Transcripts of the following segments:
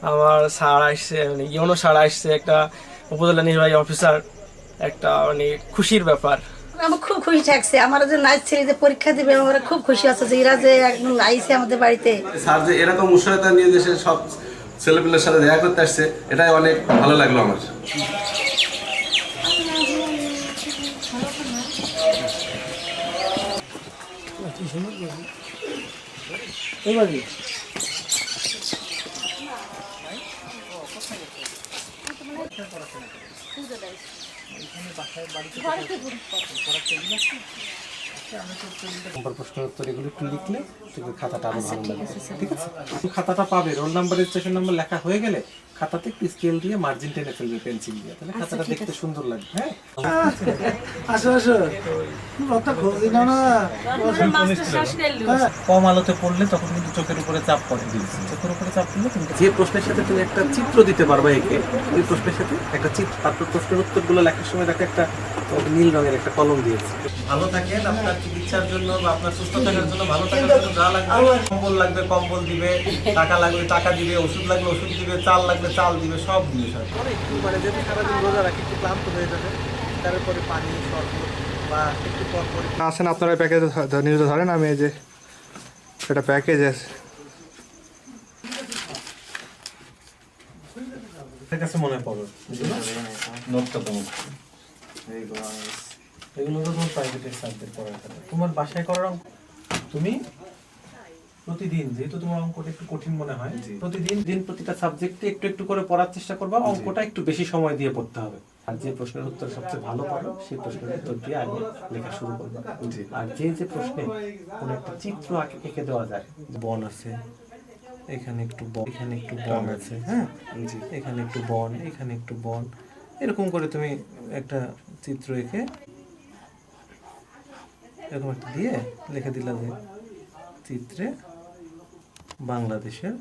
আমার স্যার আসছে, মানে ইউনো স্যার আসছে, একটা উপজেলা নির্বাহী অফিসার, একটা মানে খুশির ব্যাপার। আমার খুব খুশি থাকছে, আমার যে নাচ ছেলে যে পরীক্ষা দিবে, আমরা খুব খুশি আছে যে এরা যে একদম আইছে আমাদের বাড়িতে। স্যার যে এরকম উৎসাহতা নিয়ে দেশের সব ছেলেপেলের সাথে দেখা করতে আসছে, এটাই অনেক ভালো লাগলো আমার। প্রশ্ন উত্তর এগুলো একটু লিখলে তুমি খাতাটা আরো ভালো লাগবে। ঠিক আছে, তুমি খাতাটা পাবে, রোল নাম্বার রেজিস্ট্রেশন নাম্বার লেখা হয়ে গেলে খাতাতে একটু স্কেল দিয়ে মার্জিন টেনে ফেলবে পেন্সিল দিয়ে, তাহলে খাতাটা দেখতে সুন্দর লাগবে। হ্যাঁ, আসো আসো, একটা খোঁজি না না। কম আলোতে পড়লে তখন কিন্তু চোখের উপরে চাপ পড়ে, চোখের উপরে চাপ পড়লে তুমি যে প্রশ্নের সাথে তুমি একটা চিত্র দিতে পারবে একে, ওই প্রশ্নের সাথে একটা চিত্র, তারপর প্রশ্নের উত্তরগুলো লেখার সময় দেখো একটা নীল রঙের একটা কলম দিয়েছে। ভালো থাকেন, আপনার চিকিৎসার জন্য বা আপনার সুস্থ থাকার জন্য, ভালো থাকার জন্য যা লাগবে, কম্বল লাগবে কম্বল দিবে, টাকা লাগবে টাকা দিবে, ওষুধ লাগলে ওষুধ দিবে, চাল লাগলে চাল দিবে, সব দিবে। সব মানে যেহেতু সারাদিন রোজা রাখি একটু ক্লান্ত হয়ে যাবে, তারপরে পানি শরবত বা একটু পর পর আসেন আপনারা প্যাকেজ নিজে ধরেন, আমি এই যে এটা প্যাকেজ আছে। কাছে মনে পড়ো নোটটা তোমার, এগুলো তো তোমার প্রাইভেটের সাবজেক্ট পড়ার কথা, তোমার বাসায় করার অঙ্ক তুমি প্রতিদিন, যেহেতু তোমার অঙ্কটা একটু কঠিন মনে হয়, প্রতিদিন প্রতিটা সাবজেক্টে একটু একটু করে পড়ার চেষ্টা করবা, অঙ্কটা একটু বেশি সময় দিয়ে পড়তে হবে। আর যে প্রশ্নের উত্তর সবচেয়ে ভালো পারো সেই প্রশ্নের উত্তর দিয়ে আগে লেখা শুরু করবা। আর যে প্রশ্নে কোনো একটা চিত্র এঁকে দেওয়া যায়, বন আছে এখানে একটু বন, এখানে একটু বন আছে, হ্যাঁ এখানে একটু বন, এখানে একটু বন, এরকম করে তুমি একটা চিত্র এঁকে এরকম একটা দিয়ে লিখে দিলা যে চিত্রে বাংলাদেশের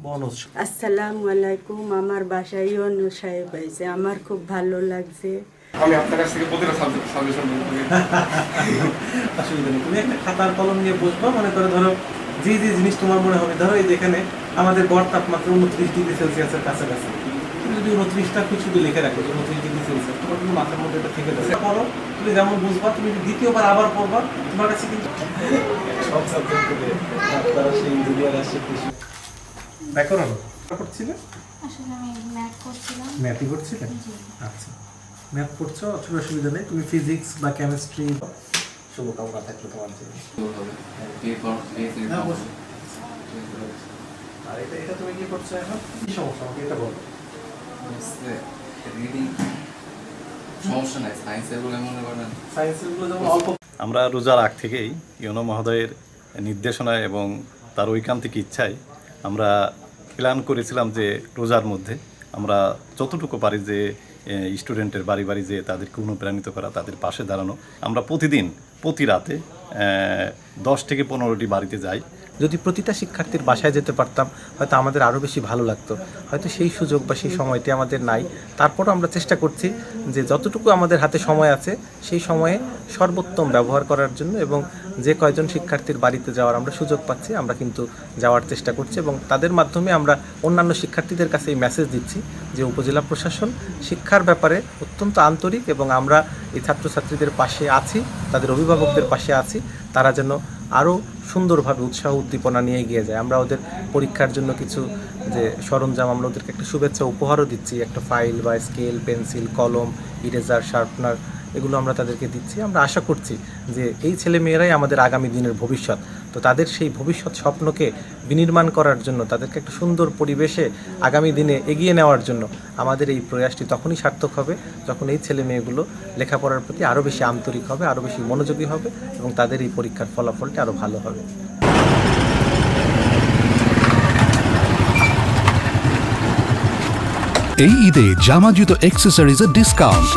বন উৎসব। আসসালামু আলাইকুম, আমার বাসায় ইউনু সাহেব আইছে, আমার খুব ভালো লাগছে। আমি আপনার কাছ থেকে প্রতিটা সাজেশন নেব। অসুবিধা নেই, তুমি একটা খাতার কলম নিয়ে বসবা, মনে করে ধরো যে জিনিস তোমার মনে হবে, ধরো এই যেখানে আমাদের গড় তাপমাত্রা 29 ডিগ্রি সেলসিয়াসের কাছাকাছি, তুমি যদি 29টা শুধু লিখে রাখো যে 29 ডিগ্রি সেলসিয়াস, তোমার কিন্তু মাথার মধ্যে এটা থেকে যাবে। পড়ো, তুমি যেমন বুঝবা, তুমি দ্বিতীয়বার আবার পড়বা, তোমার কাছে কিন্তু সব সাবজেক্টে আপনারা সেই ইঞ্জিনিয়ার আসছে কৃষি ব্যাকরণ করছিলে, আসলে আমি ম্যাথ করছিলাম। ম্যাথই করছিলে? আচ্ছা, ম্যাথ পড়ছো, অসুবিধা নেই, তুমি ফিজিক্স বা কেমিস্ট্রি, শুভকামনা থাকলো তোমার জন্য। আর এটা তুমি কি করছো এখন, কি সমস্যা আমাকে এটা বলো। আমরা রোজার আগ থেকেই ইউনো মহোদয়ের নির্দেশনায় এবং তার ঐকান্তিক ইচ্ছায় আমরা প্ল্যান করেছিলাম যে রোজার মধ্যে আমরা যতটুকু পারি যে স্টুডেন্টের বাড়ি বাড়ি যেয়ে তাদেরকে অনুপ্রাণিত করা, তাদের পাশে দাঁড়ানো। আমরা প্রতিদিন প্রতি রাতে 10 থেকে 15টি বাড়িতে যাই। যদি প্রতিটা শিক্ষার্থীর বাসায় যেতে পারতাম হয়তো আমাদের আরও বেশি ভালো লাগতো, হয়তো সেই সুযোগ বা সেই সময়টি আমাদের নাই। তারপরও আমরা চেষ্টা করছি যে যতটুকু আমাদের হাতে সময় আছে সেই সময়ে সর্বোত্তম ব্যবহার করার জন্য, এবং যে কয়জন শিক্ষার্থীর বাড়িতে যাওয়ার আমরা সুযোগ পাচ্ছি আমরা কিন্তু যাওয়ার চেষ্টা করছি, এবং তাদের মাধ্যমে আমরা অন্যান্য শিক্ষার্থীদের কাছে এই মেসেজ দিচ্ছি যে উপজেলা প্রশাসন শিক্ষার ব্যাপারে অত্যন্ত আন্তরিক, এবং আমরা এই ছাত্রছাত্রীদের পাশে আছি, তাদের অভিভাবকদের পাশে আছি, তারা যেন আরও সুন্দরভাবে উৎসাহ উদ্দীপনা নিয়ে এগিয়ে যায়। আমরা ওদের পরীক্ষার জন্য কিছু যে সরঞ্জাম, আমরা ওদেরকে একটা শুভেচ্ছা উপহারও দিচ্ছি, একটা ফাইল বা স্কেল, পেন্সিল, কলম, ইরেজার, শার্পনার, এগুলো আমরা তাদেরকে দিচ্ছি। আমরা আশা করছি যে এই ছেলেমেয়েরাই আমাদের আগামী দিনের ভবিষ্যৎ, তো তাদের সেই ভবিষ্যৎ স্বপ্নকে বিনির্মাণ করার জন্য, তাদেরকে একটা সুন্দর পরিবেশে আগামী দিনে এগিয়ে নেওয়ার জন্য আমাদের এই প্রয়াসটি তখনই সার্থক হবে যখন এই ছেলে মেয়েগুলো লেখাপড়ার প্রতি আরও বেশি আন্তরিক হবে, আরও বেশি মনোযোগী হবে, এবং তাদের এই পরীক্ষার ফলাফলটি আরও ভালো হবে। এই ঈদে জামা জুতো অ্যাক্সেসরিজের ডিসকাউন্ট।